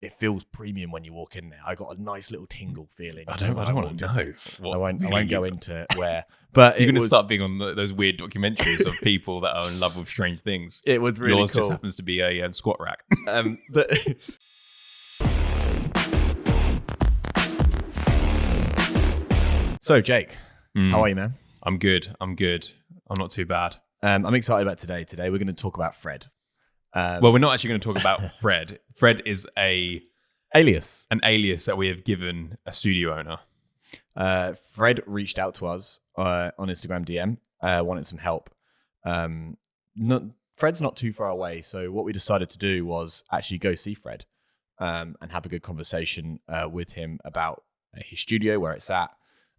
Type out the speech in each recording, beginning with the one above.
it feels premium when you walk in there. I got a nice little tingle feeling. I don't want to know. I won't go into where, but you're going to start being on those weird documentaries of people that are in love with strange things. It was really Yours cool. just happens to be a squat rack. But so Jake, how are you, man? I'm good. I'm not too bad. I'm excited about today. Today we're going to talk about Fred. Well, we're not actually going to talk about Fred. Fred is an alias that we have given a studio owner. Fred reached out to us on Instagram DM, wanted some help. Fred's not too far away, so what we decided to do was actually go see Fred and have a good conversation with him about his studio, where it's at,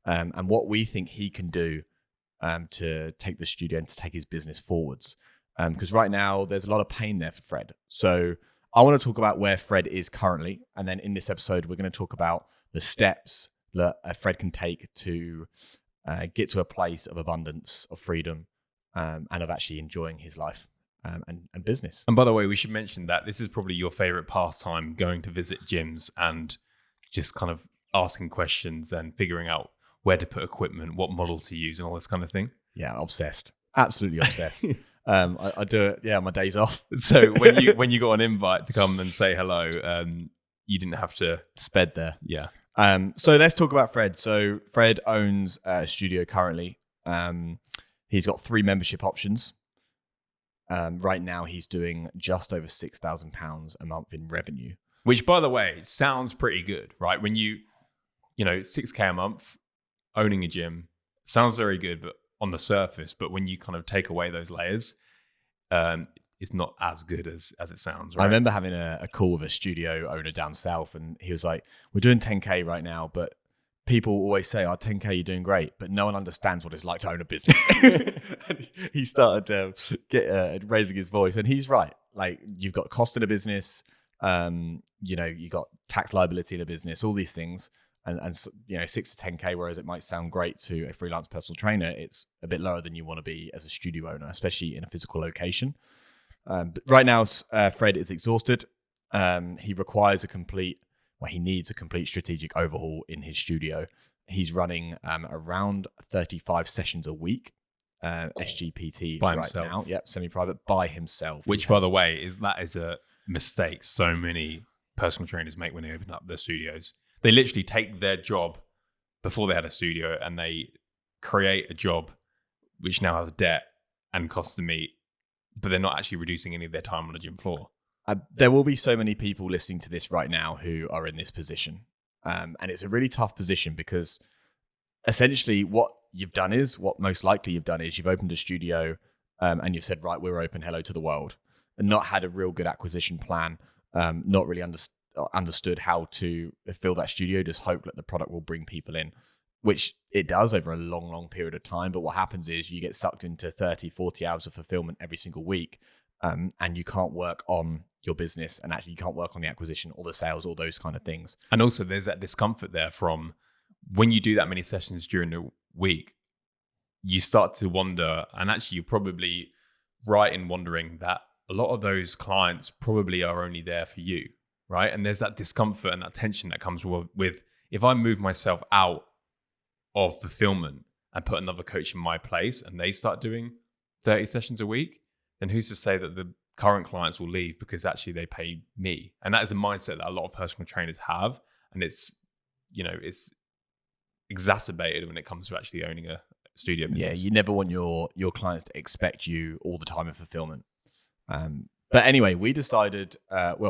and what we think he can do to take the studio and to take his business forwards. Because right now there's a lot of pain there for Fred. So I want to talk about where Fred is currently. And then in this episode, we're going to talk about the steps that Fred can take to get to a place of abundance, of freedom, and of actually enjoying his life and business. And by the way, we should mention that this is probably your favorite pastime, going to visit gyms and just kind of asking questions and figuring out where to put equipment, what model to use, and all this kind of thing. Yeah, obsessed. Absolutely obsessed. I do it, on my days off. So when you got an invite to come and say hello, you didn't have to sped there. Yeah. So let's talk about Fred. So Fred owns a studio currently. He's got 3 membership options. Right now he's doing just over £6,000 a month in revenue. Which, by the way, sounds pretty good, right? When you know, $6,000 a month, owning a gym, sounds very good, but on the surface, but when you kind of take away those layers, it's not as good as it sounds, right? I remember having a call with a studio owner down south, and he was like, we're doing 10K right now, but people always say, 10K, you're doing great, but no one understands what it's like to own a business. And he started raising his voice, and he's right. Like, you've got cost in a business, you got tax liability in a business, all these things. And 6 to 10K, whereas it might sound great to a freelance personal trainer, it's a bit lower than you want to be as a studio owner, especially in a physical location. But right now, Fred is exhausted. He needs a complete strategic overhaul in his studio. He's running around 35 sessions a week, SGPT by right himself. now. Yep, semi-private by himself. Which, by the way, is a mistake so many personal trainers make when they open up their studios. They literally take their job before they had a studio and they create a job which now has debt and costs to meet, but they're not actually reducing any of their time on the gym floor. There will be so many people listening to this right now who are in this position. And it's a really tough position because essentially what most likely you've done is you've opened a studio and you've said, right, we're open, hello to the world, and not had a real good acquisition plan, not really understood how to fill that studio, just hope that the product will bring people in, which it does over a long period of time. But what happens is you get sucked into 30, 40 hours of fulfillment every single week, and you can't work on your business, and actually you can't work on the acquisition or the sales, all those kind of things. And also there's that discomfort there from when you do that many sessions during the week, you start to wonder, and actually you're probably right in wondering that a lot of those clients probably are only there for you. Right. And there's that discomfort and that tension that comes with if I move myself out of fulfillment and put another coach in my place and they start doing 30 sessions a week, then who's to say that the current clients will leave because actually they pay me? And that is a mindset that a lot of personal trainers have. And it's exacerbated when it comes to actually owning a studio business. Yeah, you never want your clients to expect you all the time in fulfillment. But anyway, we decided,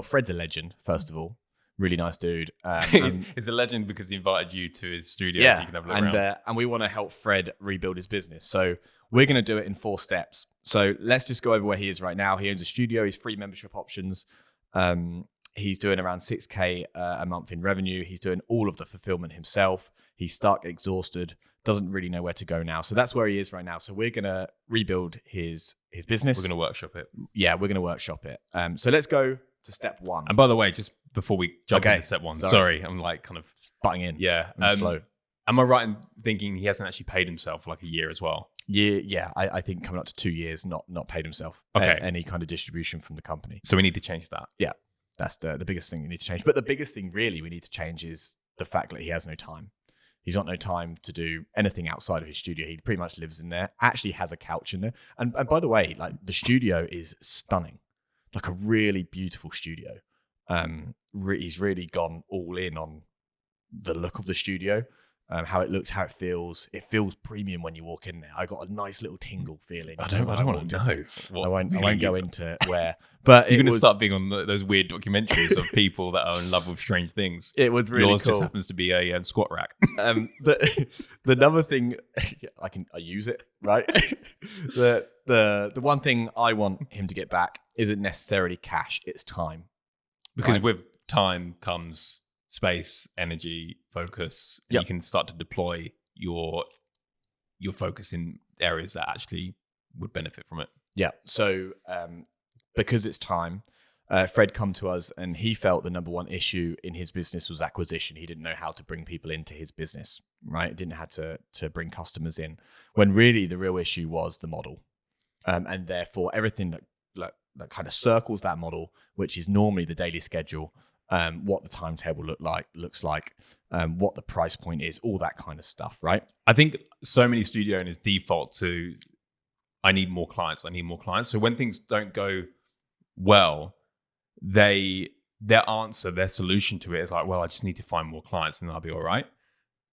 Fred's a legend, first of all. Really nice dude. He's a legend because he invited you to his studio yeah, so you can have a look around. And we want to help Fred rebuild his business. So we're going to do it in 4 steps. So let's just go over where he is right now. He owns a studio. He's 3 membership options. He's doing around 6K a month in revenue. He's doing all of the fulfillment himself. He's stuck, exhausted, doesn't really know where to go now. So that's where he is right now. So we're going to rebuild his business. We're going to workshop it. Yeah, we're going to workshop it. So let's go to step 1. And by the way, just before we jump into step 1, sorry, I'm like kind of butting in. Yeah. Flow. Am I right in thinking he hasn't actually paid himself for like a year as well? Yeah. I think coming up to 2 years, not paid himself. Okay. Any kind of distribution from the company. So we need to change that. Yeah. That's the biggest thing we need to change. But the biggest thing really we need to change is the fact that he has no time. He's got no time to do anything outside of his studio. He pretty much lives in there, actually has a couch in there. And by the way, like the studio is stunning, like a really beautiful studio. He's really gone all in on the look of the studio, how it looks, how it feels. It feels premium when you walk in there. I got a nice little tingle feeling. I don't want to know. I won't go into where, but you're going to start being on those weird documentaries of people that are in love with strange things. It was really Yours cool. just happens to be a squat rack. The another thing, I use it, right? the one thing I want him to get back isn't necessarily cash; it's time. Because right? with time comes space, energy, focus, and you can start to deploy your focus in areas that actually would benefit from it. Yeah. So because it's time, Fred come to us and he felt the number one issue in his business was acquisition. He didn't know how to bring people into his business, right? He didn't have to bring customers in, when really the real issue was the model. And therefore everything that kind of circles that model, which is normally the daily schedule, what the timetable looks like, what the price point is, all that kind of stuff, right? I think so many studio owners default to, I need more clients. So when things don't go well, their solution to it is like, well, I just need to find more clients and I'll be all right.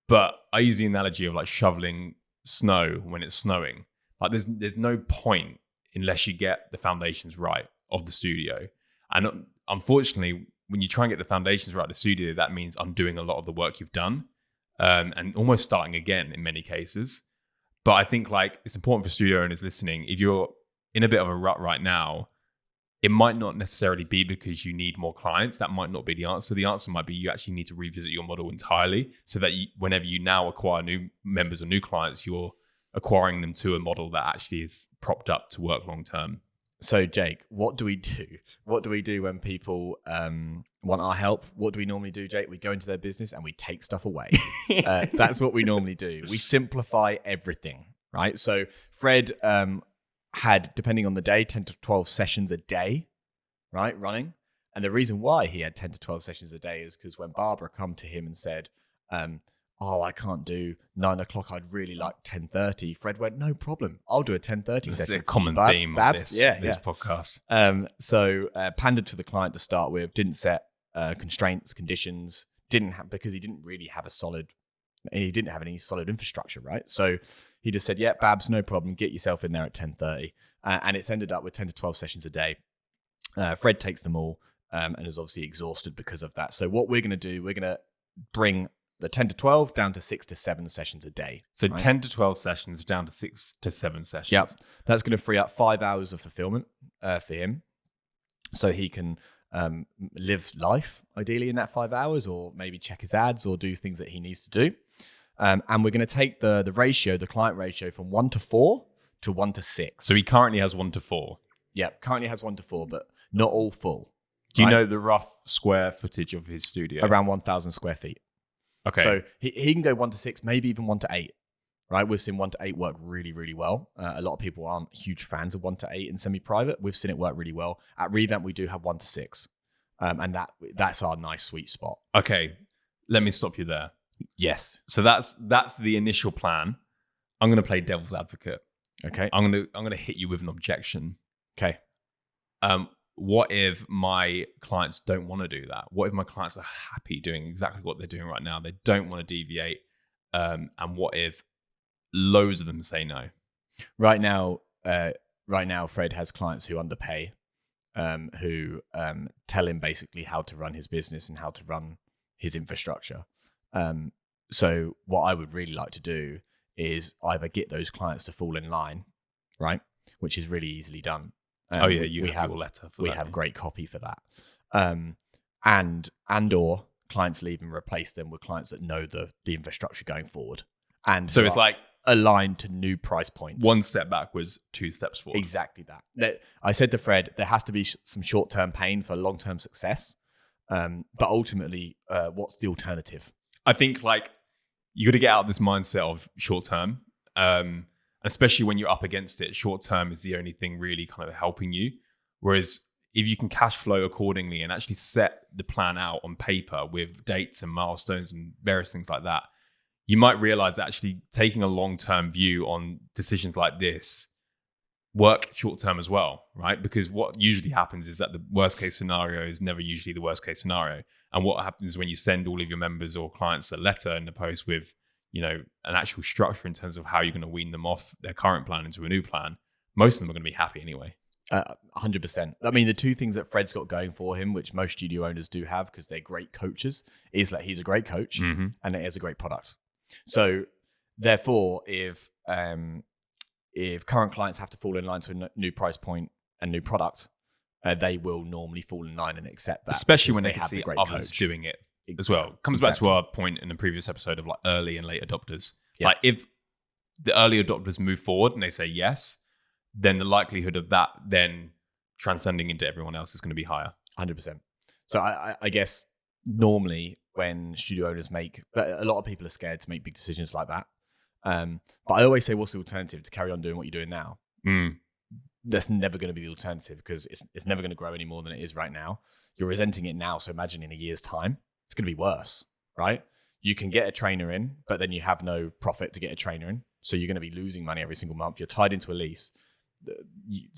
But I use the analogy of like shoveling snow when it's snowing. Like there's no point unless you get the foundations right of the studio. And unfortunately, when you try and get the foundations right of the studio, that means undoing a lot of the work you've done, and almost starting again in many cases. But I think like it's important for studio owners listening, if you're in a bit of a rut right now, it might not necessarily be because you need more clients. That might not be the answer. The answer might be you actually need to revisit your model entirely, so that whenever you now acquire new members or new clients, you're acquiring them to a model that actually is propped up to work long term. So Jake, what do we do? What do we do when people want our help? What do we normally do, Jake? We go into their business and we take stuff away. That's what we normally do. We simplify everything, right? So Fred had, depending on the day, 10 to 12 sessions a day, right, running. And the reason why he had 10 to 12 sessions a day is because when Barbara come to him and said, I can't do 9 o'clock. I'd really like 10:30. Fred went, no problem. I'll do a 10:30 session. This is a common theme of this podcast. So pandered to the client to start with, didn't set constraints, conditions, because he didn't really have he didn't have any solid infrastructure, right? So he just said, yeah, Babs, no problem. Get yourself in there at 10:30. And it's ended up with 10 to 12 sessions a day. Fred takes them all and is obviously exhausted because of that. So what we're going to do, we're going to bring the 10 to 12 down to 6 to 7 sessions a day. So right? 10 to 12 sessions down to 6 to 7 sessions. Yep. That's going to free up 5 hours of fulfillment for him. So he can live life ideally in that 5 hours, or maybe check his ads or do things that he needs to do. And we're going to take the ratio, the client ratio, from 1 to 4 to 1 to 6. So he currently has 1 to 4. Yep. Currently has 1 to 4, but not all full. Do you know the rough square footage of his studio? Around 1,000 square feet. Okay. So he can go 1 to 6, maybe even 1 to 8, right? We've seen 1 to 8 work really, really well. A lot of people aren't huge fans of 1 to 8 in semi-private. We've seen it work really well. At Revamp, we do have 1 to 6. And that's our nice sweet spot. Okay. Let me stop you there. Yes. So that's the initial plan. I'm going to play devil's advocate. Okay. I'm going to hit you with an objection. Okay. What if my clients don't want to do that? What if my clients are happy doing exactly what they're doing right now? They don't want to deviate. And what if loads of them say no? Right now, Fred has clients who underpay, who tell him basically how to run his business and how to run his infrastructure. So what I would really like to do is either get those clients to fall in line, right? Which is really easily done. You have your letter for that. We have great copy for that. And/or clients leave and replace them with clients that know the infrastructure going forward. And so it's like aligned to new price points. 1 step backwards, 2 steps forward. Exactly that. I said to Fred, there has to be some short-term pain for long-term success. But ultimately, what's the alternative? I think like you got to get out of this mindset of short-term. Especially when you're up against it, short term is the only thing really kind of helping you. Whereas if you can cash flow accordingly and actually set the plan out on paper with dates and milestones and various things like that, you might realize that actually taking a long-term view on decisions like this work short-term as well, right? Because what usually happens is that the worst-case scenario is never usually the worst-case scenario. And what happens when you send all of your members or clients a letter in the post with, an actual structure in terms of how you're going to wean them off their current plan into a new plan, most of them are going to be happy anyway. 100%. I mean, the two things that Fred's got going for him, which most studio owners do have because they're great coaches, is that he's a great coach and it is a great product. So therefore, if current clients have to fall in line to a new price point and new product, they will normally fall in line and accept that. Especially when they can see others doing it as well. Comes back to our point in the previous episode of like early and late adopters. Yeah. Like if the early adopters move forward and they say yes, then the likelihood of that then transcending into everyone else is going to be higher. 100%. So I guess normally when studio owners but a lot of people are scared to make big decisions like that. But I always say, what's the alternative? To carry on doing what you're doing now. That's never going to be the alternative because it's never going to grow any more than it is right now. You're resenting it now. So imagine in a year's time, it's going to be worse, right? You can get a trainer in, but then you have no profit to get a trainer in. So you're going to be losing money every single month. You're tied into a lease.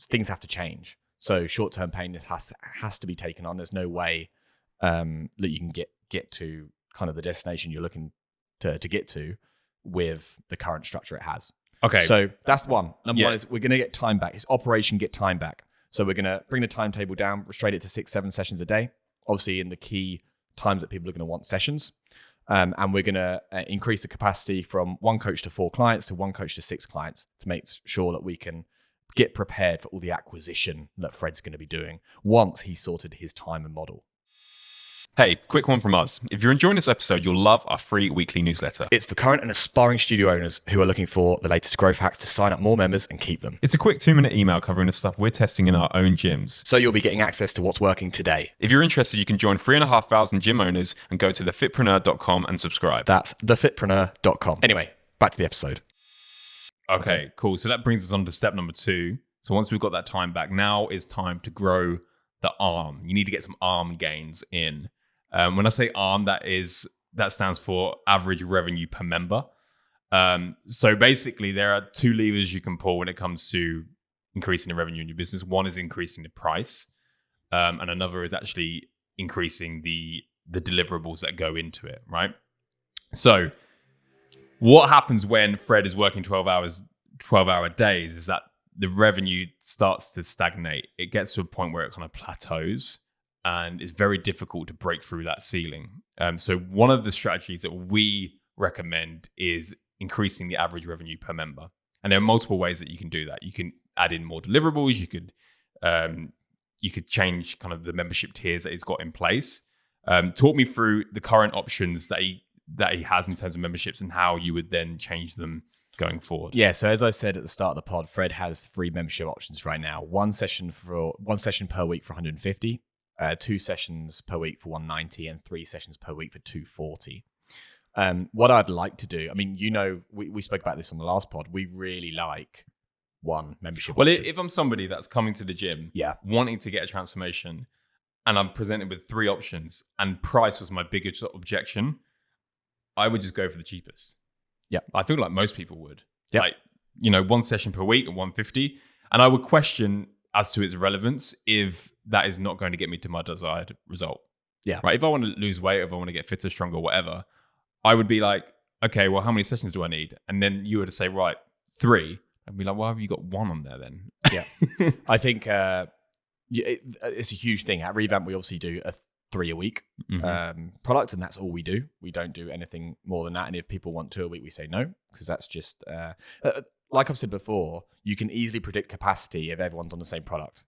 Things have to change. So short-term pain has to be taken on. There's no way that you can get to kind of the destination you're looking to get to with the current structure it has. Okay. So that's one. Number one is we're going to get time back. It's operation get time back. So we're going to bring the timetable down, restrict it to 6-7 sessions a day, obviously in the key times that people are going to want sessions. And we're going to increase the capacity from 1 coach to 4 clients to 1 coach to 6 clients to make sure that we can get prepared for all the acquisition that Fred's going to be doing once he's sorted his time and model. Hey, quick one from us. If you're enjoying this episode, you'll love our free weekly newsletter. It's for current and aspiring studio owners who are looking for the latest growth hacks to sign up more members and keep them. It's a quick 2-minute email covering the stuff we're testing in our own gyms. So you'll be getting access to what's working today. If you're interested, you can join 3,500 gym owners and go to thefitpreneur.com and subscribe. That's thefitpreneur.com. Anyway, back to the episode. Okay, cool. So that brings us on to step number 2. So once we've got that time back, now is time to grow the ARM. You need to get some ARM gains in. When I say ARM, that stands for average revenue per member. So basically, there are 2 levers you can pull when it comes to increasing the revenue in your business. One is increasing the price, and another is actually increasing the deliverables that go into it, right? So what happens when Fred is working 12-hour days is that the revenue starts to stagnate. It gets to a point where it kind of plateaus. And it's very difficult to break through that ceiling. So one of the strategies that we recommend is increasing the average revenue per member. And there are multiple ways that you can do that. You can add in more deliverables. You could change kind of the membership tiers that he's got in place. Talk me through the current options that he has in terms of memberships and how you would then change them going forward. Yeah, so as I said at the start of the pod, Fred has 3 membership options right now. One session per week for 150. 2 sessions per week for 190 and 3 sessions per week for 240. What I'd like to do, I mean, we spoke about this on the last pod. We really like 1 membership. Well, option. if I'm somebody that's coming to the gym, wanting to get a transformation, and I'm presented with 3 options, and price was my biggest objection, I would just go for the cheapest. Yeah, I feel like most people would. Yeah, like 1 session per week at 150, and I would question as to its relevance if that is not going to get me to my desired result. Yeah. Right. If I want to lose weight, if I want to get fitter, stronger, whatever, I would be like, okay, well, how many sessions do I need? And then you were to say, right, 3. I'd be like, why have you got 1 on there then? Yeah. I think it's a huge thing. At Revamp, we obviously do a 3 a week product, and that's all we do. We don't do anything more than that. And if people want 2 a week, we say no, because that's just... like I've said before, you can easily predict capacity if everyone's on the same product,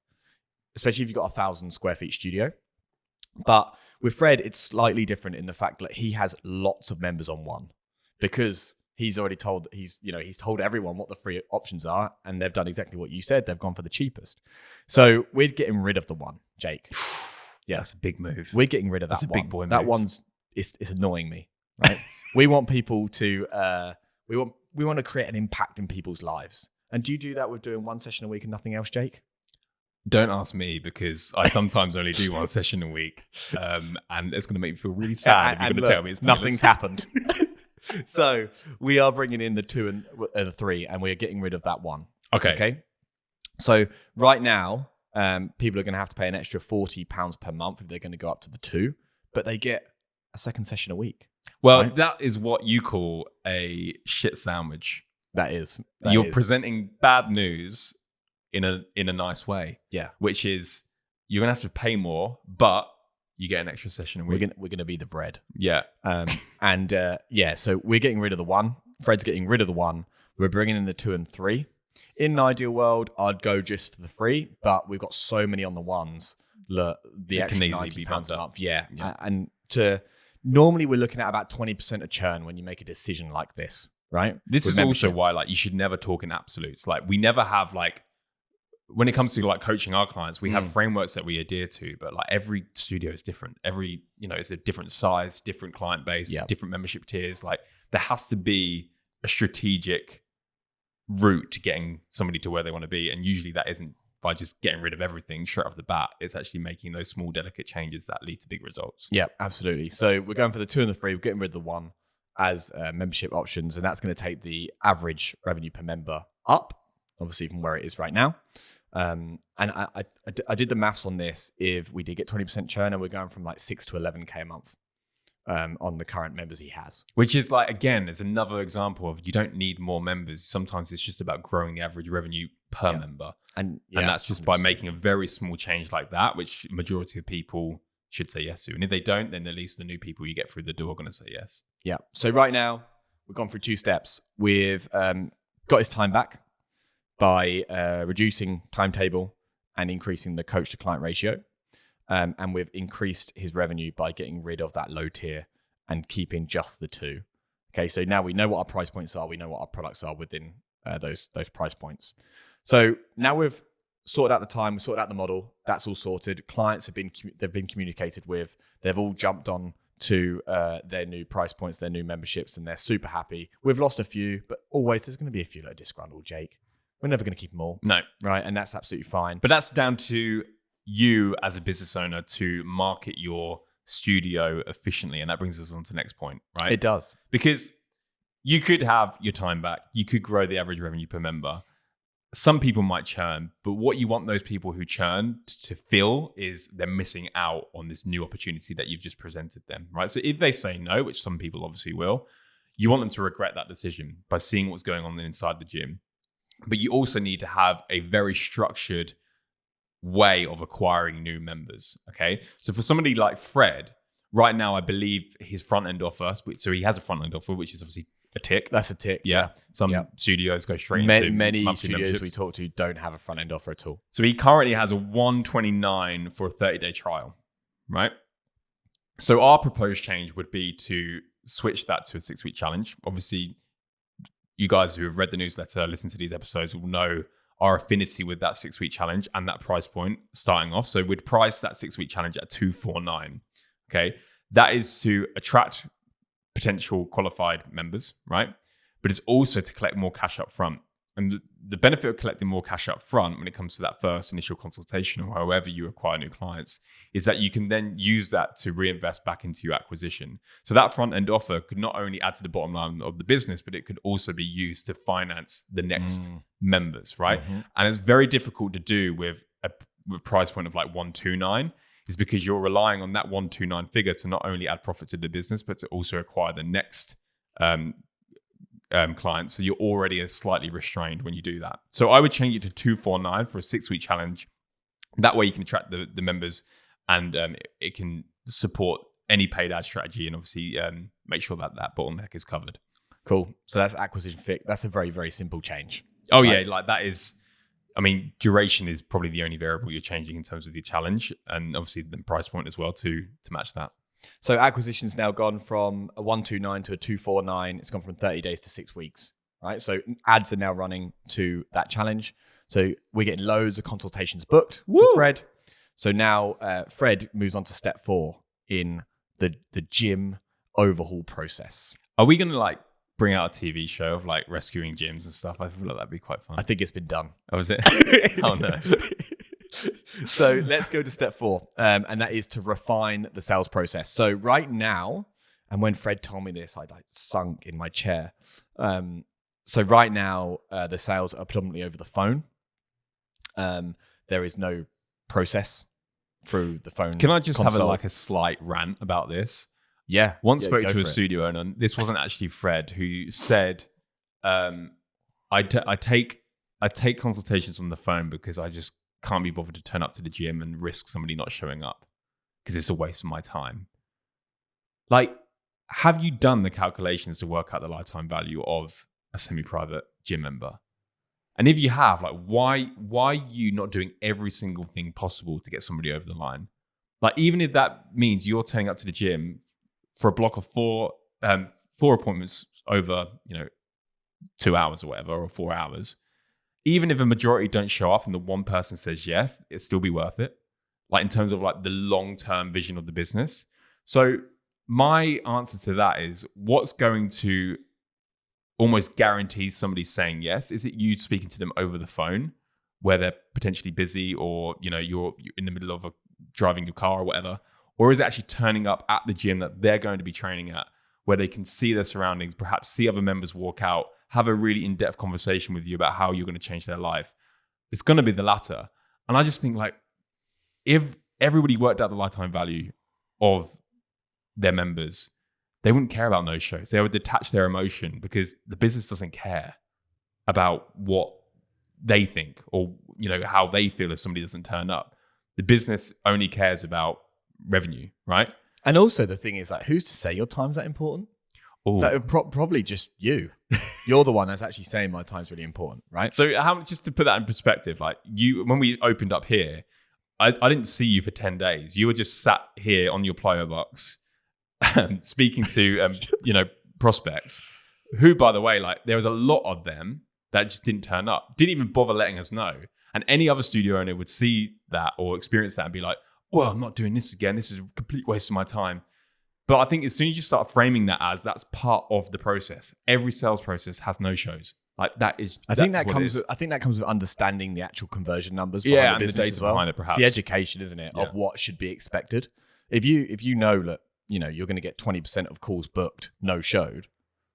especially if you've got 1,000 square feet studio. But with Fred, it's slightly different in the fact that he has lots of members on 1 because he's already told he's told everyone what the 3 options are, and they've done exactly what you said. They've gone for the cheapest. So we're getting rid of the 1, Jake. Yeah, that's a big move. We're getting rid of that. That's a big boy move. That one's it's annoying me, right? We want people to we want to create an impact in people's lives. And do you do that with doing 1 session a week and nothing else, Jake? Don't ask me, because I sometimes only do one session a week, and it's going to make me feel really sad if you're going to tell me it's nothing's happened. So we are bringing in the 2 and the 3, and we're getting rid of that 1. Okay. So right now, people are going to have to pay an extra £40 per month if they're going to go up to the 2, but they get a second session a week. Well, right? That is what you call a shit sandwich. That is. You're presenting bad news in a nice way. Yeah. Which is, you're going to have to pay more, but you get an extra session a week. We're gonna be the bread. Yeah. So we're getting rid of the 1. Fred's getting rid of the 1. We're bringing in the 2 and 3. In an ideal world, I'd go just for the 3, but we've got so many on the 1s. Look, the extra £90 a month. Yeah. And normally we're looking at about 20% of churn when you make a decision like this, right? This is also why you should never talk in absolutes. We never have when it comes to coaching our clients, we have frameworks that we adhere to, but every studio is different. Every, it's a different size, different client base, different membership tiers. There has to be a strategic route to getting somebody to where they want to be. And usually that isn't by just getting rid of everything straight off the bat. It's actually making those small, delicate changes that lead to big results. Yeah, absolutely. So we're going for the 2 and the 3. We're getting rid of the 1 as membership options, and that's going to take the average revenue per member up, obviously from where it is right now. And I did the maths on this. If we did get 20% churn, and we're going from 6 to 11K a month on the current members he has. Which is again, is another example of you don't need more members. Sometimes it's just about growing the average revenue per member. And that's just 100%. By making a very small change like that, which majority of people should say yes to. And if they don't, then at least the new people you get through the door are going to say yes. Yeah. So right now, we've gone through 2 steps. We've got his time back by reducing timetable and increasing the coach to client ratio. And we've increased his revenue by getting rid of that low tier and keeping just the 2. Okay, so now we know what our price points are. We know what our products are within those price points. So now we've sorted out the time, we've sorted out the model. That's all sorted. Clients have been communicated with. They've all jumped on to their new price points, their new memberships, and they're super happy. We've lost a few, but always there's going to be a few that are disgruntled, Jake. We're never going to keep them all. No. Right, and that's absolutely fine. But that's down to you as a business owner to market your studio efficiently. And that brings us on to the next point, right? It does. Because you could have your time back. You could grow the average revenue per member. Some people might churn, but what you want those people who churn to feel is they're missing out on this new opportunity that you've just presented them, right? So if they say no, which some people obviously will, you want them to regret that decision by seeing what's going on inside the gym. But you also need to have a very structured way of acquiring new members, okay? So for somebody like Fred, right now, I believe his front-end offer, so he has a front-end offer, which is obviously a tick. That's a tick. Yeah. Some studios go straight into many studios we talk to don't have a front-end offer at all. So he currently has a $129 for a 30-day trial, right? So our proposed change would be to switch that to a 6-week challenge. Obviously, you guys who have read the newsletter, listened to these episodes will know our affinity with that 6-week challenge and that price point starting off. So we'd price that 6-week challenge at $249. Okay. That is to attract potential qualified members, right? But it's also to collect more cash up front. And the benefit of collecting more cash up front when it comes to that first initial consultation or however you acquire new clients is that you can then use that to reinvest back into your acquisition. So that front end offer could not only add to the bottom line of the business, but it could also be used to finance the next members, right? Mm-hmm. And it's very difficult to do with a price point of $129 is because you're relying on that $129 figure to not only add profit to the business, but to also acquire the next clients. So you're already slightly restrained when you do that. So I would change it to $249 for a 6-week challenge. That way you can attract the members and it can support any paid ad strategy and obviously make sure that bottleneck is covered. Cool. So that's acquisition fix. That's a very, very simple change. Oh, right? Yeah. That is, duration is probably the only variable you're changing in terms of the challenge and obviously the price point as well to match that. So acquisition's now gone from a 129 to a 249. It's gone from 30 days to 6 weeks, right? So ads are now running to that challenge. So we're getting loads of consultations booked for Fred. So now Fred moves on to step 4 in the gym overhaul process. Are we going to bring out a TV show of rescuing gyms and stuff? I feel like that'd be quite fun. I think it's been done. Oh, is it? Oh no. So let's go to step 4, and that is to refine the sales process. So right now, and when Fred told me this, I like sunk in my chair. So right now, the sales are predominantly over the phone. There is no process through the phone. Can I just console. have a slight rant about this? Yeah. Once yeah, spoke go to a for it. studio owner, and this wasn't actually Fred, who said, I take consultations on the phone because I just can't be bothered to turn up to the gym and risk somebody not showing up because it's a waste of my time. Like, have you done the calculations to work out the lifetime value of a semi-private gym member? And if you have, like, why are you not doing every single thing possible to get somebody over the line? Like, even if that means you're turning up to the gym for a block of 4 appointments over, 2 hours or whatever, or 4 hours, even if a majority don't show up and the one person says yes, it'd still be worth it. Like, in terms of like the long-term vision of the business. So my answer to that is, what's going to almost guarantee somebody saying yes? Is it you speaking to them over the phone where they're potentially busy, or you're in the middle of driving your car or whatever? Or is it actually turning up at the gym that they're going to be training at, where they can see their surroundings, perhaps see other members walk out, have a really in-depth conversation with you about how you're going to change their life? It's going to be the latter. And I just think, like, if everybody worked out the lifetime value of their members, they wouldn't care about no shows. They would detach their emotion, because the business doesn't care about what they think or how they feel if somebody doesn't turn up. The business only cares about revenue, right? And also the thing is, like, who's to say your time's that important? That probably just you. You're the one that's actually saying my time's really important, right? So just to put that in perspective, like, when we opened up here, I didn't see you for 10 days. You were just sat here on your plyo box speaking to prospects, who, by the way, like, there was a lot of them that just didn't turn up, didn't even bother letting us know. And any other studio owner would see that or experience that and be like, well, I'm not doing this again. This is a complete waste of my time. But I think as soon as you start framing that as that's part of the process, every sales process has no shows. Like, that is. I think that comes with understanding the actual conversion numbers behind the business, the data as well. behind it, perhaps. It's the education, isn't it, of what should be expected. If you know that you're going to get 20% of calls booked, no showed,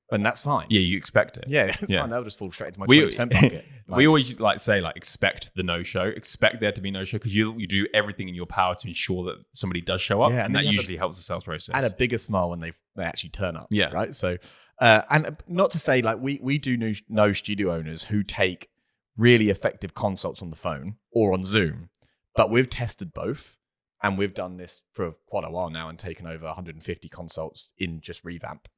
and that's fine. Yeah, you expect it. Yeah, it's fine. They'll just fall straight into my 20% bucket. We always say, like, expect the no-show. Expect there to be no-show, because you do everything in your power to ensure that somebody does show up, and that usually helps the sales process. And a bigger smile when they actually turn up. Yeah. Right? So, and not to say, like, we do know studio owners who take really effective consults on the phone or on Zoom, but we've tested both, and we've done this for quite a while now and taken over 150 consults in just revamp.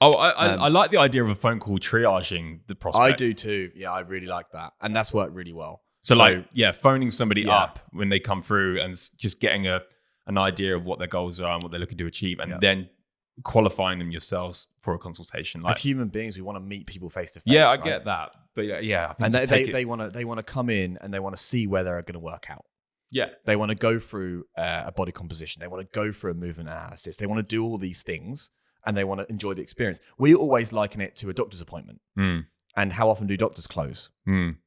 Oh, I like the idea of a phone call triaging the prospect. I do too. Yeah, I really like that. And that's worked really well. So phoning somebody up when they come through and just getting an idea of what their goals are and what they're looking to achieve, and then qualifying them yourselves for a consultation. Like, as human beings, we want to meet people face to face. Yeah, I get that. But I think they want to come in and they want to see where they're going to work out. Yeah. They want to go through a body composition. They want to go through a movement analysis. They want to do all these things, and they want to enjoy the experience. We always liken it to a doctor's appointment. And how often do doctors close?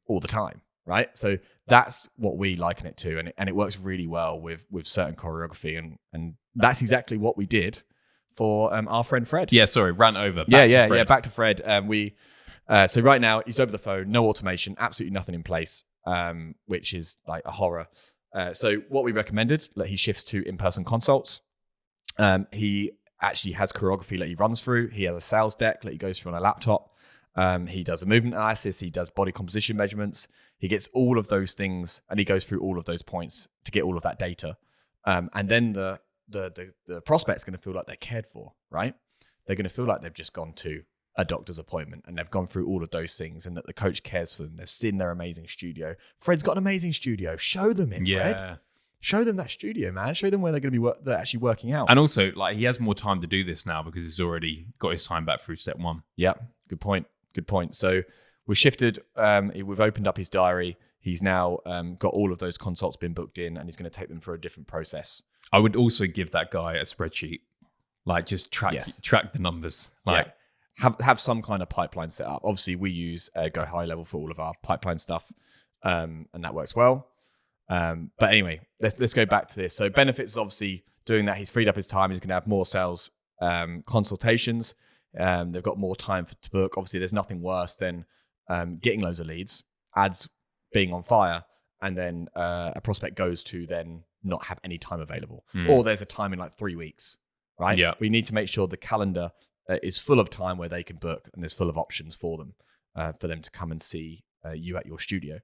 All the time, right? So that's what we liken it to. And it works really well with certain choreography. And that's exactly what we did for our friend Fred. Yeah, sorry, ran over. Back to Fred. So right now, he's over the phone, no automation, absolutely nothing in place, which is like a horror. So what we recommended, that he shifts to in-person consults. He actually has choreography that he runs through. He has a sales deck that he goes through on a laptop. He does a movement analysis. He does body composition measurements. He gets all of those things, and he goes through all of those points to get all of that data. And then the prospect's going to feel like they're cared for, right? They're going to feel like they've just gone to a doctor's appointment and they've gone through all of those things, and that the coach cares for them. They've seen their amazing studio. Fred's got an amazing studio. Show them it, Fred. Show them that studio, man. Show them where they're going to be they're actually working out. And also, like, he has more time to do this now because he's already got his time back through step 1. Yeah, good point. So we've shifted. We've opened up his diary. He's now got all of those consults been booked in, and he's going to take them through a different process. I would also give that guy a spreadsheet, like, just track the numbers. Like, have some kind of pipeline set up. Obviously, we use Go High Level for all of our pipeline stuff, and that works well. But anyway, let's go back to this. So benefits is obviously doing that. He's freed up his time. He's going to have more sales consultations. They've got more time to book. Obviously, there's nothing worse than getting loads of leads, ads being on fire, and then a prospect goes to then not have any time available. Or there's a time in like 3 weeks, right? Yeah. We need to make sure the calendar is full of time where they can book and there's full of options for them to come and see you at your studio.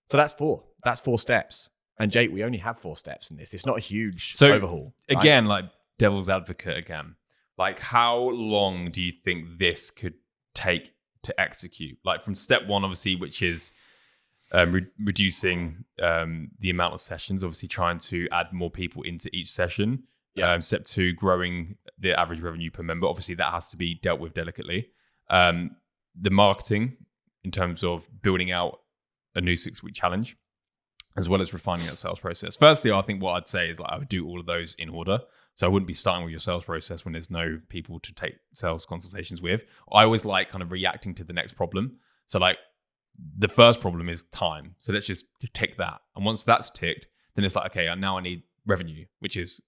So that's 4. That's 4 steps. And Jake, we only have 4 steps in this. It's not a huge overhaul. Right? Again, like devil's advocate again. Like, how long do you think this could take to execute? Like from step 1, obviously, which is reducing the amount of sessions, obviously trying to add more people into each session. Yeah. Step 2, growing the average revenue per member. Obviously, that has to be dealt with delicately. The marketing in terms of building out a new 6-week challenge, as well as refining that sales process. Firstly, I think what I'd say is like I would do all of those in order. So I wouldn't be starting with your sales process when there's no people to take sales consultations with. I always like kind of reacting to the next problem. So like the first problem is time. So let's just tick that. And once that's ticked, then it's like, okay, now I need revenue, which is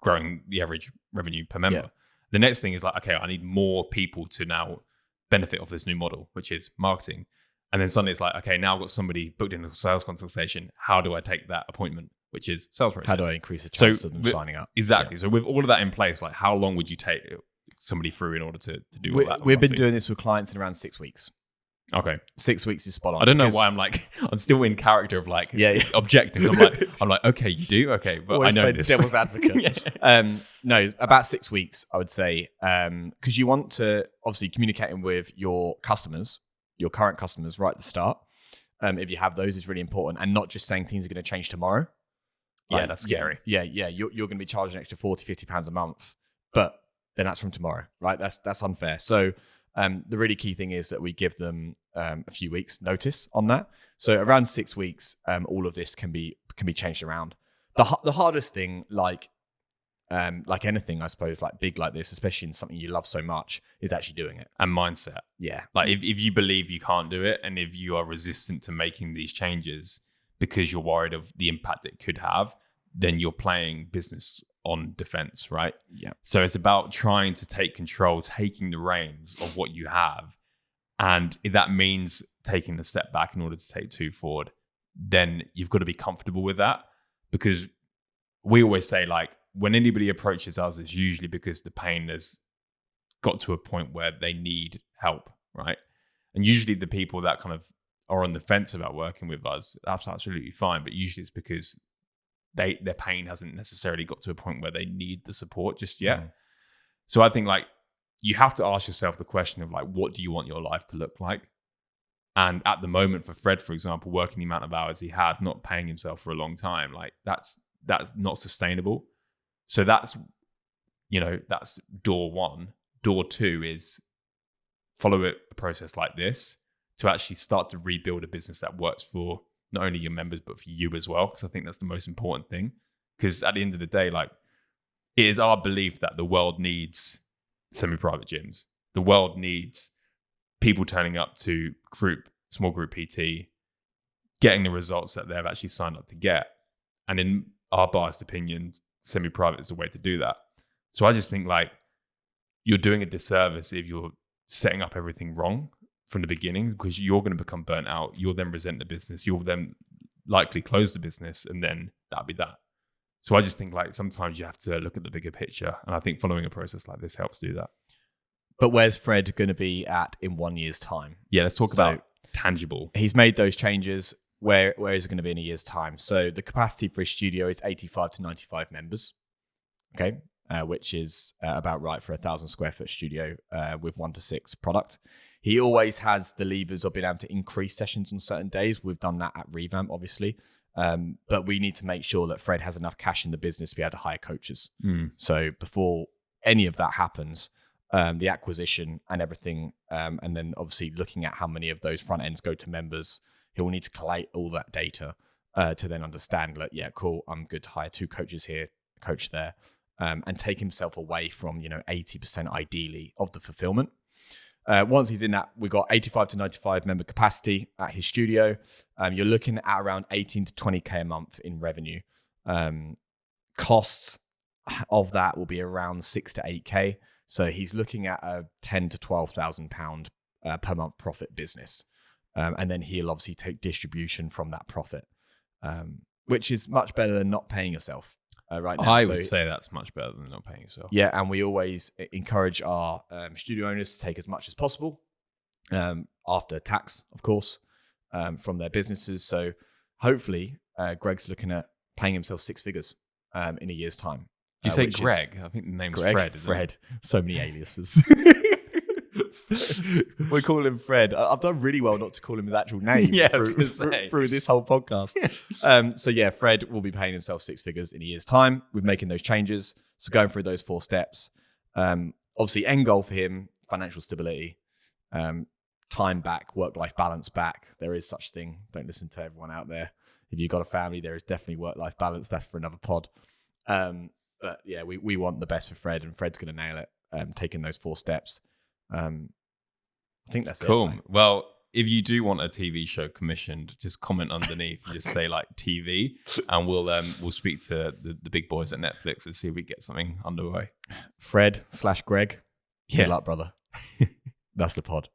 growing the average revenue per member. Yeah. The next thing is like, okay, I need more people to now benefit off this new model, which is marketing. And then suddenly it's like, okay, now I've got somebody booked in a sales consultation. How do I take that appointment, which is sales process? How do I increase the chance of them signing up? Exactly. Yeah. So with all of that in place, like how long would you take somebody through in order to do all that? We've been doing this with clients in around 6 weeks. Okay. 6 weeks is spot on. I don't know why I'm still in character of like objecting. So I'm like, okay, you do? Okay. But always I know this. Devil's advocate. No, about 6 weeks, I would say. Because you want to obviously communicating with your customers, your current customers right at the start. If you have those, is really important. And not just saying things are going to change tomorrow. Yeah, that's scary. Yeah. You're going to be charging an extra £40-50 a month. But then that's from tomorrow, right? That's unfair. So the really key thing is that we give them a few weeks notice on that. So around 6 weeks, all of this can be changed around. The hardest thing, like anything, I suppose, like big like this, especially in something you love so much, is actually doing it. And mindset. Yeah. Like if you believe you can't do it, and if you are resistant to making these changes because you're worried of the impact it could have, then you're playing business on defense, right? Yeah. So it's about trying to take control, taking the reins of what you have. And if that means taking a step back in order to take 2 forward, then you've got to be comfortable with that. Because we always say, like, when anybody approaches us, it's usually because the pain has got to a point where they need help, right? And usually the people that kind of are on the fence about working with us, that's absolutely fine. But usually it's because their pain hasn't necessarily got to a point where they need the support just yet. So I think like you have to ask yourself the question of like, what do you want your life to look like? And at the moment for Fred, for example, working the amount of hours he has, not paying himself for a long time, like that's not sustainable. So that's door 1. Door 2 is follow a process like this to actually start to rebuild a business that works for not only your members, but for you as well. Because I think that's the most important thing. Because at the end of the day, like it is our belief that the world needs semi-private gyms. The world needs people turning up to small group PT, getting the results that they've actually signed up to get. And in our biased opinion, semi-private is the way to do that. So I just think like you're doing a disservice if you're setting up everything wrong from the beginning, because you're going to become burnt out. You'll then resent the business. You'll then likely close the business, and then that'll be that. So I just think like sometimes you have to look at the bigger picture. And I think following a process like this helps do that. But where's Fred going to be at in 1 year's time? Yeah, let's talk about tangible. He's made those changes. Where is it going to be in a year's time? So the capacity for his studio is 85 to 95 members, okay, which is about right for a 1,000 square foot studio with 1 to 6 product. He always has the levers of being able to increase sessions on certain days. We've done that at Revamp, obviously. But we need to make sure that Fred has enough cash in the business to be able to hire coaches. So before any of that happens, the acquisition and everything, and then obviously looking at how many of those front ends go to members, he'll need to collate all that data to then understand, like, yeah, cool, I'm good to hire 2 coaches here, coach there, and take himself away from, 80% ideally of the fulfillment. Once he's in that, we've got 85 to 95 member capacity at his studio. You're looking at around 18 to 20K a month in revenue. Costs of that will be around 6 to 8K. So he's looking at a 10 to 12,000 pound per month profit business. And then he'll obviously take distribution from that profit, which is much better than not paying yourself right now. I would say that's much better than not paying yourself. Yeah, and we always encourage our studio owners to take as much as possible after tax, of course, from their businesses. So hopefully Greg's looking at paying himself 6 figures in a year's time. Did you say Greg? I think the name's Fred. Fred. So many aliases. We call him Fred. I've done really well not to call him his actual name through this whole podcast. So yeah, Fred will be paying himself 6 figures in a year's time. We're making those changes. So going through those 4 steps. Obviously, end goal for him, financial stability, time back, work-life balance back. There is such thing. Don't listen to everyone out there. If you've got a family, there is definitely work-life balance. That's for another pod. But yeah, we want the best for Fred, and Fred's going to nail it, taking those 4 steps. I think that's cool. it. Well, if you do want a TV show commissioned, just comment underneath and just say like TV, and we'll speak to the big boys at Netflix and see if we get something underway. Fred/Greg. Good luck, brother. That's the pod.